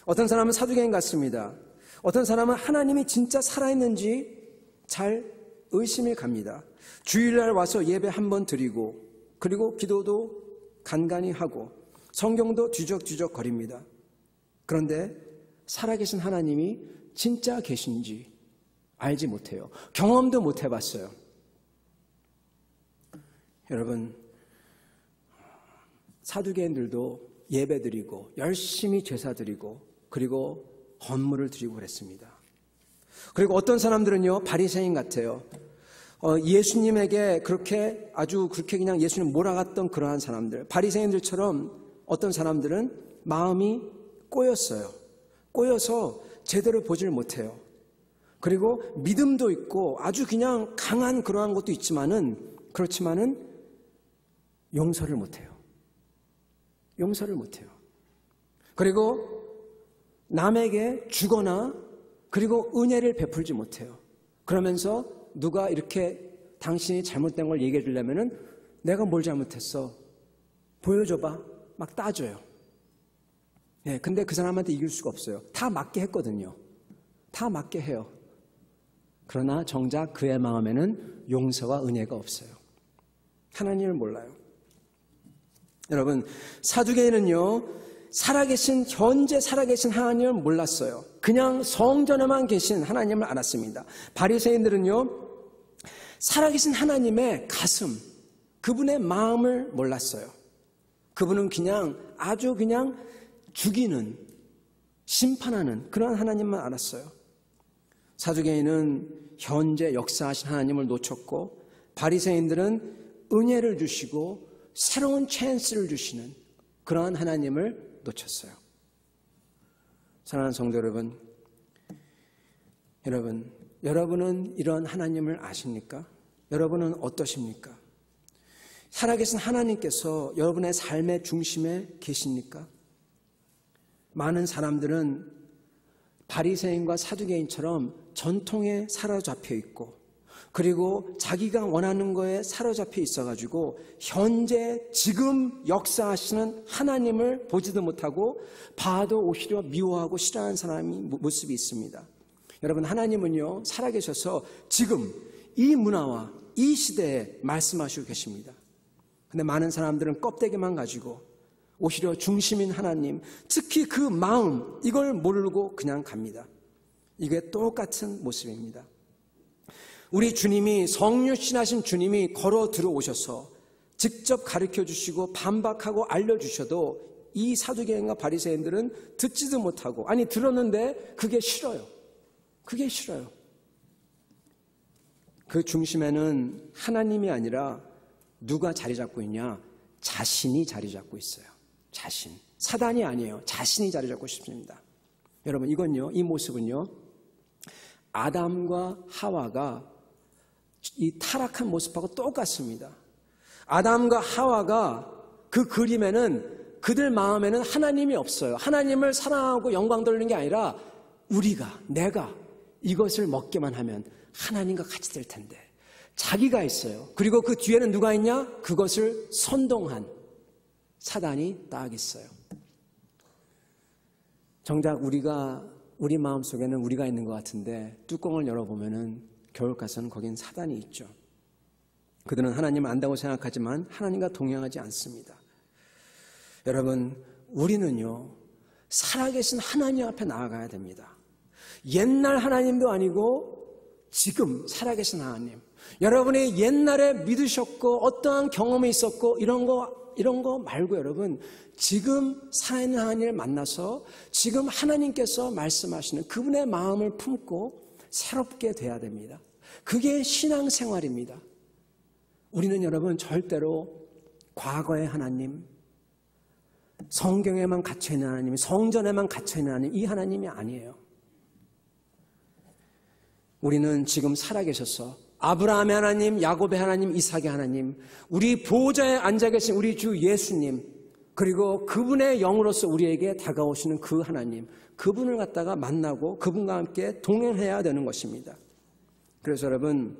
어떤 사람은 사두개인 같습니다. 어떤 사람은 하나님이 진짜 살아있는지 잘 의심이 갑니다. 주일날 와서 예배 한 번 드리고 그리고 기도도 간간히 하고 성경도 뒤적뒤적 거립니다. 그런데 살아계신 하나님이 진짜 계신지 알지 못해요. 경험도 못 해봤어요. 여러분, 사두개인들도 예배드리고 열심히 제사드리고 그리고 헌물을 드리고 그랬습니다. 그리고 어떤 사람들은요, 바리새인 같아요. 예수님에게 그렇게 그냥 예수님 몰아갔던 그러한 사람들, 바리새인들처럼 어떤 사람들은 마음이 꼬였어요. 꼬여서 제대로 보질 못해요. 그리고 믿음도 있고 아주 그냥 강한 그러한 것도 그렇지만은 용서를 못해요. 용서를 못해요. 그리고 남에게 주거나 그리고 은혜를 베풀지 못해요. 그러면서 누가 이렇게 당신이 잘못된 걸 얘기해 주려면은 내가 뭘 잘못했어? 보여줘봐. 막 따져요. 예, 근데 그 사람한테 이길 수가 없어요. 다 맞게 했거든요. 다 맞게 해요. 그러나 정작 그의 마음에는 용서와 은혜가 없어요. 하나님을 몰라요. 여러분, 사두개인은요, 현재 살아계신 하나님을 몰랐어요. 그냥 성전에만 계신 하나님을 알았습니다. 바리새인들은요, 살아계신 하나님의 가슴, 그분의 마음을 몰랐어요. 그분은 아주 그냥 죽이는, 심판하는 그런 하나님만 알았어요. 사두개인은 현재 역사하신 하나님을 놓쳤고, 바리새인들은 은혜를 주시고 새로운 찬스를 주시는 그러한 하나님을 놓쳤어요. 사랑하는 성도 여러분, 여러분은 이런 하나님을 아십니까? 여러분은 어떠십니까? 살아계신 하나님께서 여러분의 삶의 중심에 계십니까? 많은 사람들은 바리새인과 사두개인처럼 전통에 사로잡혀 있고 그리고 자기가 원하는 거에 사로잡혀 있어가지고 현재 지금 역사하시는 하나님을 보지도 못하고 봐도 오히려 미워하고 싫어하는 사람이 모습이 있습니다. 여러분, 하나님은요, 살아계셔서 지금 이 문화와 이 시대에 말씀하시고 계십니다. 근데 많은 사람들은 껍데기만 가지고 오히려 중심인 하나님, 특히 그 마음, 이걸 모르고 그냥 갑니다. 이게 똑같은 모습입니다. 우리 주님이, 성육신하신 주님이 걸어 들어오셔서 직접 가르쳐 주시고 반박하고 알려주셔도 이 사두개인과 바리새인들은 듣지도 못하고, 아니 들었는데 그게 싫어요. 그게 싫어요. 그 중심에는 하나님이 아니라 누가 자리 잡고 있냐? 자신이 자리 잡고 있어요. 자신. 사단이 아니에요. 자신이 자리 잡고 싶습니다. 여러분, 이 모습은요, 아담과 하와가 이 타락한 모습하고 똑같습니다. 아담과 하와가 그 그림에는 그들 마음에는 하나님이 없어요. 하나님을 사랑하고 영광 돌리는 게 아니라 내가 이것을 먹기만 하면 하나님과 같이 될 텐데 자기가 있어요. 그리고 그 뒤에는 누가 있냐? 그것을 선동한 사단이 딱 있어요. 정작 우리 마음속에는 우리가 있는 것 같은데 뚜껑을 열어보면은 겨울 가서는 거긴 사단이 있죠. 그들은 하나님을 안다고 생각하지만 하나님과 동행하지 않습니다. 여러분, 우리는요, 살아계신 하나님 앞에 나아가야 됩니다. 옛날 하나님도 아니고 지금 살아계신 하나님. 여러분이 옛날에 믿으셨고 어떠한 경험이 있었고 이런 거 말고 여러분, 지금 살아있는 하나님을 만나서 지금 하나님께서 말씀하시는 그분의 마음을 품고 새롭게 돼야 됩니다. 그게 신앙생활입니다. 우리는 여러분 절대로 과거의 하나님, 성경에만 갇혀있는 하나님, 성전에만 갇혀있는 하나님, 이 하나님이 아니에요. 우리는 지금 살아계셔서 아브라함의 하나님, 야곱의 하나님, 이삭의 하나님, 우리 보호자에 앉아 계신 우리 주 예수님, 그리고 그분의 영으로서 우리에게 다가오시는 그 하나님, 그분을 갖다가 만나고 그분과 함께 동행해야 되는 것입니다. 그래서 여러분,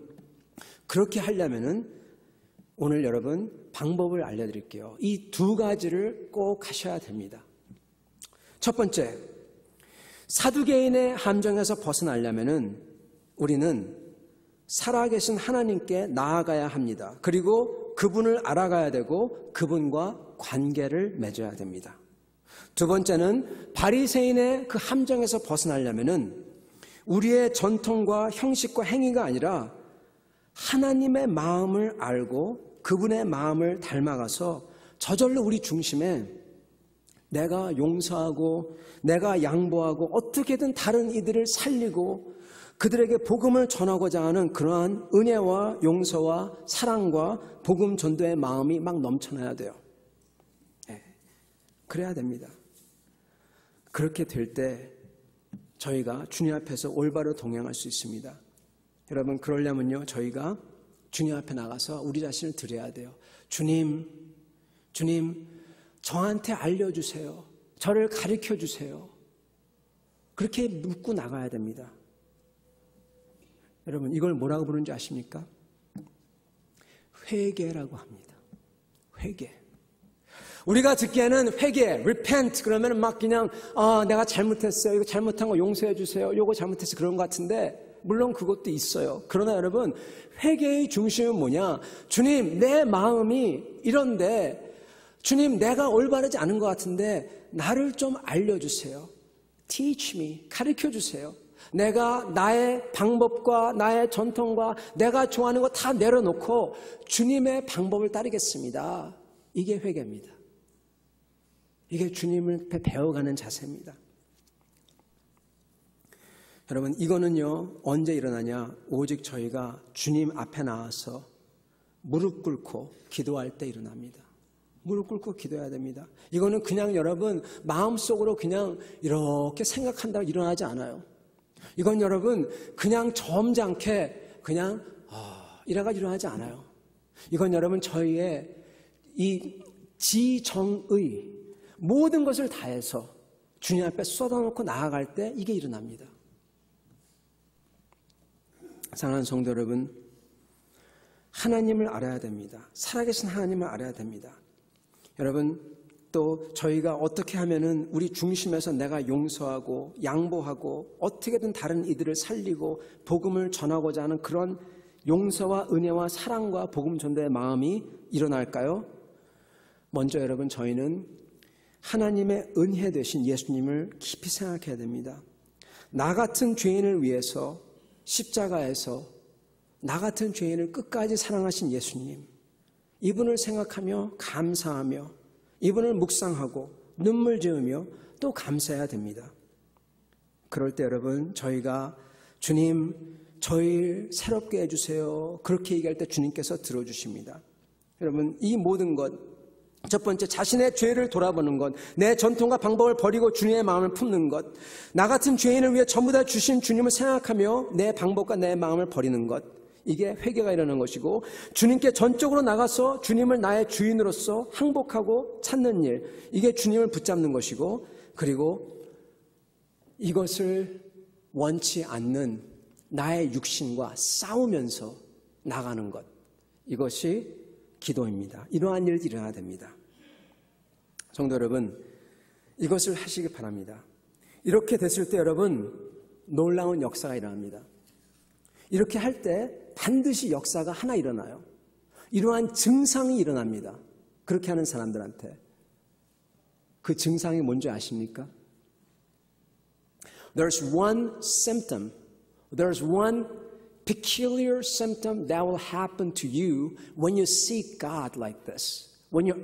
그렇게 하려면은 오늘 여러분 방법을 알려드릴게요. 이 두 가지를 꼭 하셔야 됩니다. 첫 번째, 사두개인의 함정에서 벗어나려면은 우리는 살아계신 하나님께 나아가야 합니다. 그리고 그분을 알아가야 되고 그분과 관계를 맺어야 됩니다. 두 번째는 바리새인의 그 함정에서 벗어나려면은 우리의 전통과 형식과 행위가 아니라 하나님의 마음을 알고 그분의 마음을 닮아가서 저절로 우리 중심에 내가 용서하고 내가 양보하고 어떻게든 다른 이들을 살리고 그들에게 복음을 전하고자 하는 그러한 은혜와 용서와 사랑과 복음 전도의 마음이 막 넘쳐나야 돼요. 그래야 됩니다. 그렇게 될 때 저희가 주님 앞에서 올바로 동행할 수 있습니다. 여러분, 그러려면요, 저희가 주님 앞에 나가서 우리 자신을 드려야 돼요. 주님, 저한테 알려주세요. 저를 가르쳐주세요. 그렇게 묻고 나가야 됩니다. 여러분, 이걸 뭐라고 부르는지 아십니까? 회개라고 합니다. 회개. 우리가 듣기에는 회개, repent 그러면 막 그냥 내가 잘못했어요. 이거 잘못한 거 용서해 주세요. 이거 잘못했어요. 그런 것 같은데 물론 그것도 있어요. 그러나 여러분, 회개의 중심은 뭐냐? 주님, 내 마음이 이런데 주님, 내가 올바르지 않은 것 같은데 나를 좀 알려주세요. Teach me, 가르쳐주세요. 내가 나의 방법과 나의 전통과 내가 좋아하는 거 다 내려놓고 주님의 방법을 따르겠습니다. 이게 회개입니다. 이게 주님을 배워가는 자세입니다. 여러분, 이거는요, 언제 일어나냐? 오직 저희가 주님 앞에 나와서 무릎 꿇고 기도할 때 일어납니다. 무릎 꿇고 기도해야 됩니다. 이거는 그냥 여러분 마음속으로 그냥 이렇게 생각한다고 일어나지 않아요. 이건 여러분 그냥 점잖게 그냥 이래가 일어나지 않아요. 이건 여러분 저희의 이 지정의 모든 것을 다해서 주님 앞에 쏟아놓고 나아갈 때 이게 일어납니다. 사랑하는 성도 여러분, 하나님을 알아야 됩니다. 살아계신 하나님을 알아야 됩니다. 여러분, 또 저희가 어떻게 하면은 우리 중심에서 내가 용서하고 양보하고 어떻게든 다른 이들을 살리고 복음을 전하고자 하는 그런 용서와 은혜와 사랑과 복음 전도의 마음이 일어날까요? 먼저 여러분, 저희는 하나님의 은혜 되신 예수님을 깊이 생각해야 됩니다. 나 같은 죄인을 위해서 십자가에서 나 같은 죄인을 끝까지 사랑하신 예수님, 이분을 생각하며 감사하며 이분을 묵상하고 눈물 지으며 또 감사해야 됩니다. 그럴 때 여러분, 저희가 주님, 저희를 새롭게 해주세요, 그렇게 얘기할 때 주님께서 들어주십니다. 여러분, 이 모든 것, 첫 번째, 자신의 죄를 돌아보는 것, 내 전통과 방법을 버리고 주님의 마음을 품는 것, 나 같은 죄인을 위해 전부 다 주신 주님을 생각하며 내 방법과 내 마음을 버리는 것, 이게 회개가 일어나는 것이고, 주님께 전적으로 나가서 주님을 나의 주인으로서 항복하고 찾는 일, 이게 주님을 붙잡는 것이고, 그리고 이것을 원치 않는 나의 육신과 싸우면서 나가는 것, 이것이 기도입니다. 이러한 일이 일어나야 됩니다. 성도 여러분, 이것을 하시기 바랍니다. 이렇게 됐을 때 여러분, 놀라운 역사가 일어납니다. 이렇게 할 때 반드시 역사가 하나 일어나요. 이러한 증상이 일어납니다. 그렇게 하는 사람들한테. 그 증상이 뭔지 아십니까? There's one symptom. There's one peculiar symptom that will happen to you when you seek God like this. When you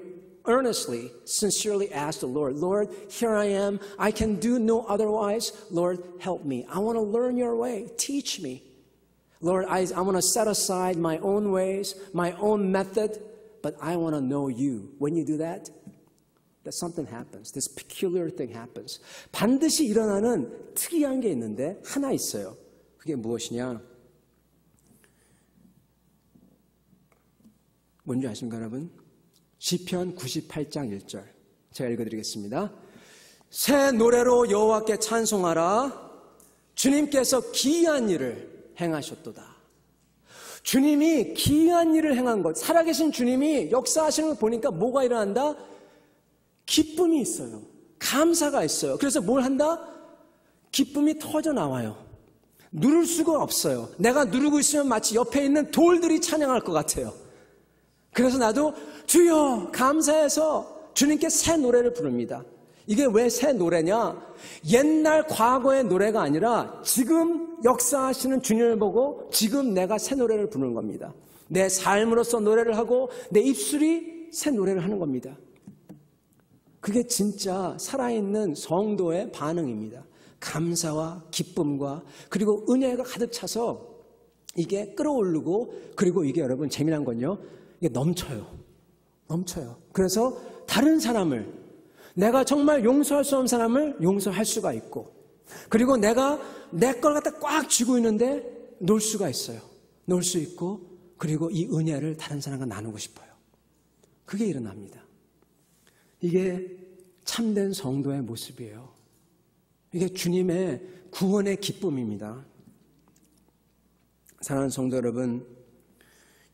earnestly, sincerely ask the Lord, Lord, here I am. I can do no otherwise. Lord, help me. I want to learn your way. Teach me. Lord, I want to set aside my own ways, my own method, but I want to know you. When you do that, something happens. This peculiar thing happens. 반드시 일어나는 특이한 게 있는데 하나 있어요. 그게 무엇이냐? 뭔지 아십니까, 여러분? 시편 98장 1절. 제가 읽어드리겠습니다. 새 노래로 여호와께 찬송하라. 주님께서 기이한 일을 행하셨도다. 주님이 기이한 일을 행한 것, 살아계신 주님이 역사하시는 걸 보니까 뭐가 일어난다? 기쁨이 있어요. 감사가 있어요. 그래서 뭘 한다? 기쁨이 터져 나와요. 누를 수가 없어요. 내가 누르고 있으면 마치 옆에 있는 돌들이 찬양할 것 같아요. 그래서 나도 주여 감사해서 주님께 새 노래를 부릅니다. 이게 왜 새 노래냐? 옛날 과거의 노래가 아니라 지금 역사하시는 주님을 보고 지금 내가 새 노래를 부르는 겁니다. 내 삶으로서 노래를 하고 내 입술이 새 노래를 하는 겁니다. 그게 진짜 살아있는 성도의 반응입니다. 감사와 기쁨과 그리고 은혜가 가득 차서 이게 끌어오르고, 그리고 이게 여러분 재미난 건요, 이게 넘쳐요. 그래서 다른 사람을, 내가 정말 용서할 수 없는 사람을 용서할 수가 있고, 그리고 내가 내 걸 갖다 꽉 쥐고 있는데 놓을 수가 있어요. 놓을 수 있고, 그리고 이 은혜를 다른 사람과 나누고 싶어요. 그게 일어납니다. 이게 참된 성도의 모습이에요. 이게 주님의 구원의 기쁨입니다. 사랑하는 성도 여러분,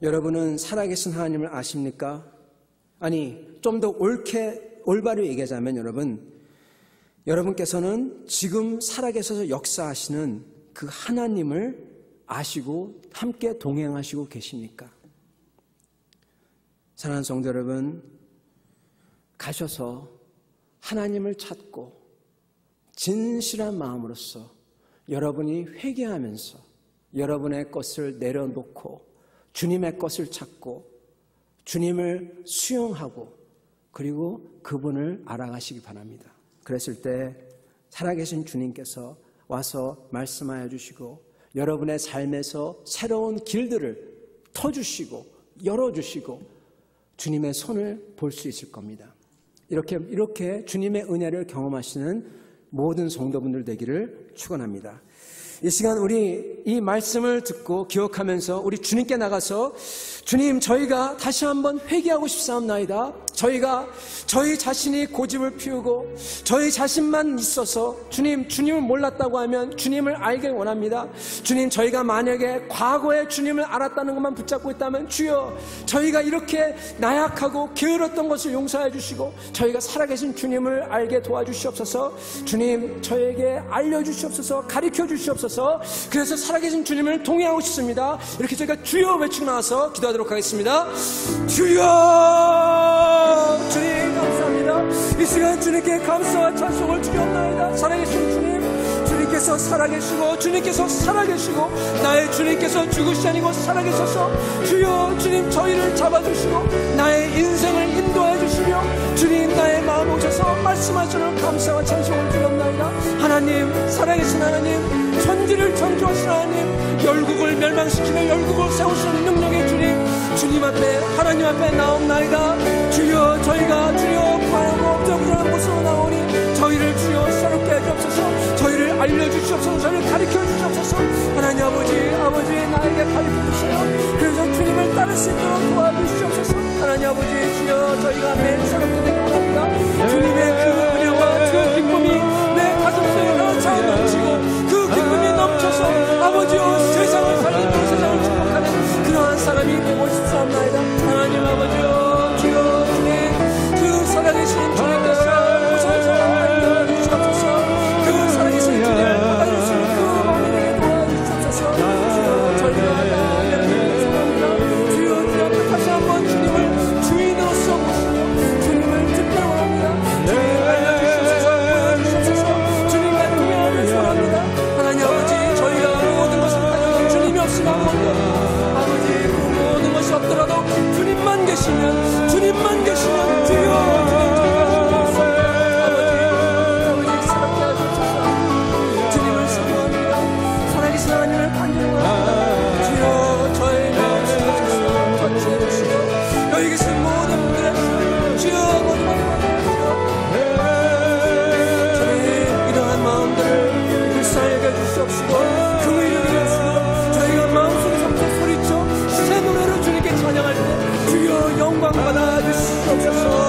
여러분은 살아계신 하나님을 아십니까? 아니, 좀 더 올바로 얘기하자면 여러분께서는 지금 살아계셔서 역사하시는 그 하나님을 아시고 함께 동행하시고 계십니까? 사랑하는 성도 여러분, 가셔서 하나님을 찾고 진실한 마음으로써 여러분이 회개하면서 여러분의 것을 내려놓고 주님의 것을 찾고 주님을 수용하고 그리고 그분을 알아가시기 바랍니다. 그랬을 때 살아계신 주님께서 와서 말씀하여 주시고 여러분의 삶에서 새로운 길들을 터주시고 열어주시고 주님의 손을 볼 수 있을 겁니다. 이렇게 주님의 은혜를 경험하시는 모든 성도분들 되기를 축원합니다. 이 시간 우리 이 말씀을 듣고 기억하면서 우리 주님께 나가서 주님, 저희가 다시 한번 회개하고 싶사옵나이다. 저희가 저희 자신이 고집을 피우고 저희 자신만 있어서 주님을 몰랐다고 하면 주님을 알길 원합니다. 주님, 저희가 만약에 과거에 주님을 알았다는 것만 붙잡고 있다면 주여, 저희가 이렇게 나약하고 게으렀던 것을 용서해 주시고 저희가 살아계신 주님을 알게 도와주시옵소서. 주님, 저에게 알려주시옵소서. 가르쳐 주시옵소서. 그래서 살아계신 주님을 동행하고 싶습니다. 이렇게 저희가 주여 외치고 나와서 기도하도록 하겠습니다. 주여! 주님 감사합니다. 이 시간 주님께 감사와 찬송을 드리옵나이다. 살아계신 주님, 주님께서 살아계시고 주님께서 살아계시고 나의 주님께서 죽으시 아니고 살아계셔서 주여, 주님 저희를 잡아주시고 나의 인생을 인도해 주시며 주님 나의 마음 오셔서 말씀하시는 감사와 찬송을 드리옵나이다. 하나님, 살아계신 하나님, 천지를 창조하신 하나님, 열국을 멸망시키며 열국을 세우시는 능력의 주님 앞에, 하나님 앞에 나옵나이다. 주여, 저희가 주여 바라고 엎드려부정한 모습으로 나오니 저희를 주여 새롭게 해주옵소서. 저희를 알려주시옵소서. 저희를 가르쳐주시옵소서. 하나님 아버지 나에게 가르쳐주세요. 그래서 주님을 따를 수 있도록 도와주시옵소서. 하나님 아버지, 주여 저희가 매일 새롭게 되기 원합니다. 주님의 그 은혜와 그 기쁨이 내 가슴속에 넘쳐 넘치고 그 기쁨이 넘쳐서 아버지여 세상을 살리고 세상을 축복하는 그러한 사람이 되고 싶사옵나이다. 하나님 아버지여, 주여 주님, 그 살아계신 주님께서 오셔서 알려주시옵소서. 그 살아계신 주님을 알릴 수 있는 그 마음이 되게 도와주시옵소서. 주여, 저희가 나아가는 소망입니다. 주여, 주 앞에 다시 한번 주님을 주인으로서 모시며 주님을 듣기를 원합니다. 주님 알려주시옵소서. 보여주시옵소서. 주님과 동행하는 소망입니다. 하나님 아버지, 저희가 모든 것을 가지고 주님이 없으면 아무것도 없고 아버지, 그 모든 것이 없더라도 주님만 계시면 주여 아버지 사랑케 하시옵소서. 주님을 사모합니다. 살아계신 하나님을 간절합니다. 주여, 저의 마음을 터치해 주시고 여기 계신 모든 분들의 주여 모든 주님, 이러한 마음들을 불쌍하게 해주시옵시고 그 일을 위해서 저희가 마음속에서부터 소리쳐 새 노래로 주님께 찬양할 때 주여 영광 받아 주시옵소서.